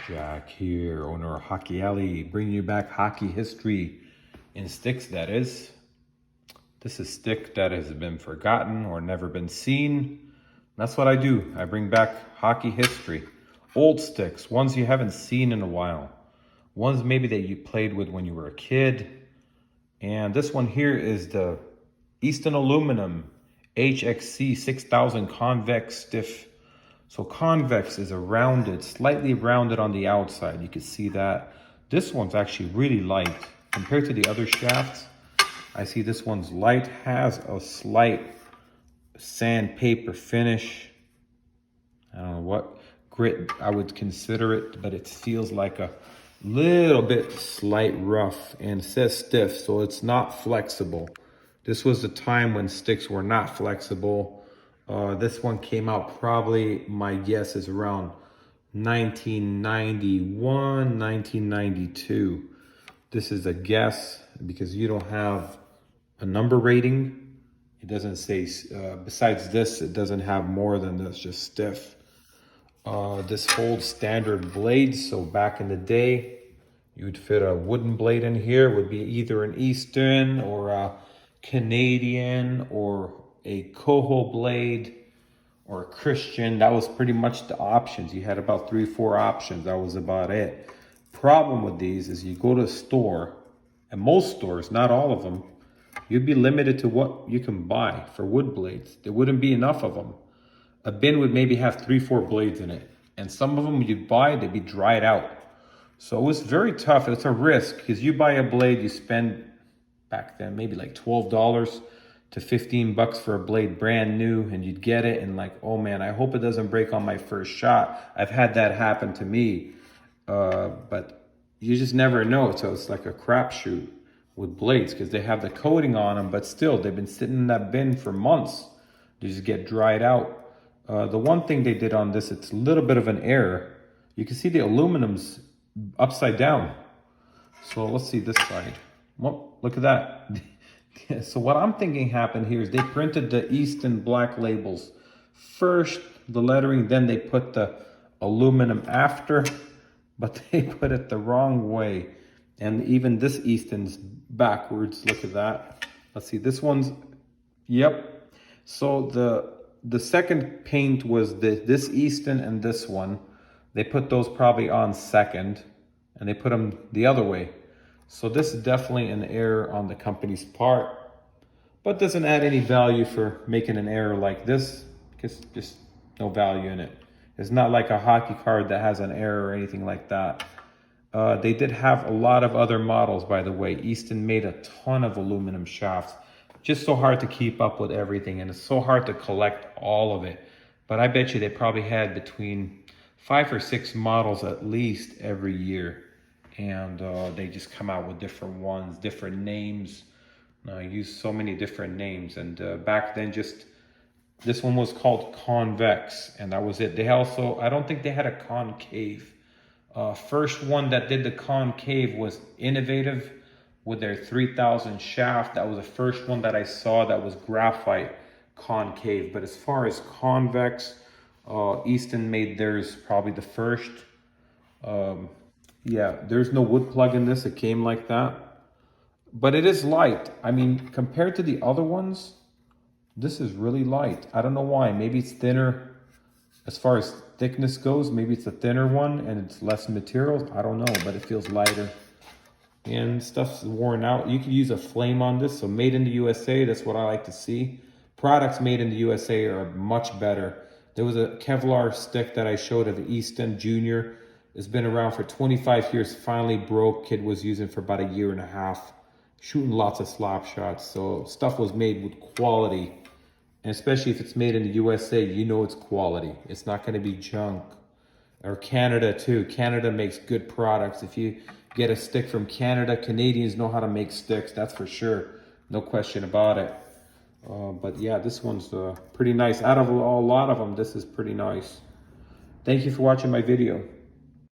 Jack here, owner of Hockey Alley, bringing you back hockey history in sticks, that is. This is stick that has been forgotten or never been seen. That's what I do. I bring back hockey history. Old sticks, ones you haven't seen in a while. Ones maybe that you played with when you were a kid. And this one here is the Easton aluminum HXC6000 Convex stiff. So Convex is a rounded, slightly rounded on the outside. You can see that. This one's actually really light. Compared to the other shafts, I see this one's light, has a slight sandpaper finish. I don't know what grit I would consider it, but it feels like a little bit slight rough, and it says stiff, so it's not flexible. This was the time when sticks were not flexible. This one came out probably, my guess is around 1991, 1992. This is a guess because you don't have a number rating. It doesn't say, besides this, it doesn't have more than this, just stiff. This holds standard blades, so back in the day, you would fit a wooden blade in here. It would be either an Easton or a Canadian or a Coho blade or a Christian. That was pretty much the options. You had about 3 or 4 options. That was about it. Problem with these is you go to a store, and most stores, not all of them, you'd be limited to what you can buy for wood blades. There wouldn't be enough of them. A bin would maybe have 3 or 4 blades in it, and some of them you'd buy, they'd be dried out. So it was very tough. It's a risk because you buy a blade, you spend back then maybe like $12 to $15 for a blade brand new, and you'd get it and like, oh man, I hope it doesn't break on my first shot. I've had that happen to me, but you just never know. So it's like a crapshoot with blades because they have the coating on them, but still they've been sitting in that bin for months. They just get dried out. The one thing they did on this, it's a little bit of an error. You can see the aluminum's upside down. So let's see this side. Well, look at that. So what I'm thinking happened here is they printed the Easton black labels. First the lettering, then they put the aluminum after, but they put it the wrong way. And even this Easton's backwards. Look at that. Let's see, this one's, yep. So the second paint was this Easton and this one. They put those probably on second, and they put them the other way. So this is definitely an error on the company's part, but doesn't add any value for making an error like this, because just no value in it. It's not like a hockey card that has an error or anything like that. They did have a lot of other models, by the way. Easton made a ton of aluminum shafts. Just so hard to keep up with everything, and it's so hard to collect all of it. But I bet you they probably had between 5 or 6 models at least every year. And they just come out with different ones, different names. Use so many different names. And back then, just this one was called Convex, and that was it. They also, I don't think they had a concave. First one that did the concave was Innovative with their 3000 shaft. That was the first one that I saw that was graphite concave. But as far as Convex, Easton made theirs probably the first. Yeah, there's no wood plug in this. It came like that. But it is light. I mean, compared to the other ones, this is really light. I don't know why. Maybe it's thinner as far as thickness goes. Maybe it's a thinner one and it's less material. I don't know, but it feels lighter. And stuff's worn out. You could use a flame on this. So made in the USA, that's what I like to see. Products made in the USA are much better. There was a Kevlar stick that I showed of Easton Junior. It's been around for 25 years, finally broke. Kid was using for about 1.5 years, shooting lots of slap shots. So stuff was made with quality. And especially if it's made in the USA, you know it's quality. It's not gonna be junk. Or Canada too. Canada makes good products. If you get a stick from Canada, Canadians know how to make sticks, that's for sure. No question about it. But yeah, this one's pretty nice. Out of a lot of them, this is pretty nice. Thank you for watching my video.